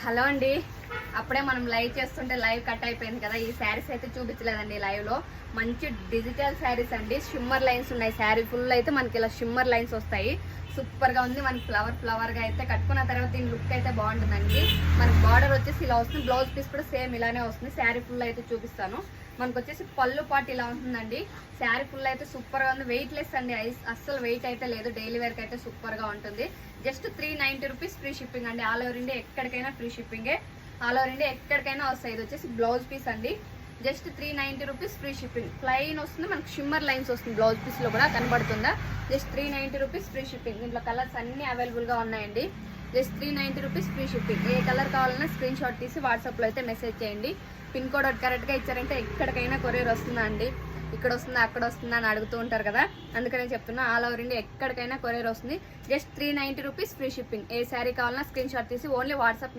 Hello అండి. అప్పుడే మనం లైవ్ చేస్తుంటే లైవ్ కట్ అయిపోయింది కదా. ఈ శారీస్ అయితే చూపించలేదండి లైవ్ లో. మంచి డిజిటల్ శారీస్ అండి. షిమ్మర్ లైన్స్ ఉన్నాయి. శారీ ఫుల్ అయితే మనకి ఇలా షిమ్మర్ లైన్స్ వస్తాయి. సూపర్ గా ఉంది. మనకి ఫ్లవర్ గా అయితే కట్టుకున్న తర్వాత దీని లుక్ అయితే బాగుంటుందండి. మనకి బార్డర్ వచ్చేసి ఇలా వస్తుంది. బ్లౌజ్ పీస్ కూడా సేమ్ ఇలానే వస్తుంది. శారీ ఫుల్ అయితే చూపిస్తాను. మనకు వచ్చేసి పళ్ళు పాటు ఇలా ఉంటుందండి. శారీ ఫుల్ అయితే సూపర్ గా ఉంది. వెయిట్ లెస్ అండి. అస్సలు వెయిట్ అయితే లేదు. డైలీ వేర్ కి అయితే సూపర్ గా ఉంటుంది. జస్ట్ 390 రూపీస్ ఫ్రీ షిప్పింగ్ అండి. ఆల్ ఓవర్ ఇండియా ఎక్కడికైనా ఫ్రీ షిప్పింగే. ఆల్ ఓవర్ ఇండియా ఎక్కడికైనా వస్తాయి. ఇది వచ్చేసి బ్లౌజ్ పీస్ అండి. Just 390 rupees free shipping. Plain వస్తుంది. మనకి షిమ్మర్ లైన్స్ వస్తుంది. బ్లౌజ్ పీస్ లో కూడా కనబడుతుందా. Just 390 rupees free shipping. దీంట్లో కలర్స్ అన్ని అవైలబుల్ గా ఉన్నాయండి. Just 390 rupees free shipping. ఏ కలర్ కావాలన్నా స్క్రీన్ షాట్ తీసి వాట్సాప్ లో అయితే మెసేజ్ చేయండి. పిన్ కోడ్ కరెక్ట్ గా ఇచ్చారంటే ఎక్కడికైనా కొరియర్ వస్తుందా అండి. ఇక్కడ వస్తుందా అక్కడ వస్తుందా అని అడుగుతూ ఉంటారు కదా. అందుకనే చెప్తున్నా ఆల్ ఓవర్ ఇండియా ఎక్కడికైనా కొరియర్ వస్తుంది. Just 390 rupees free shipping. ఏ శారీ కావాలన్నా స్క్రీన్ షాట్ తీసి ఓన్లీ వాట్సాప్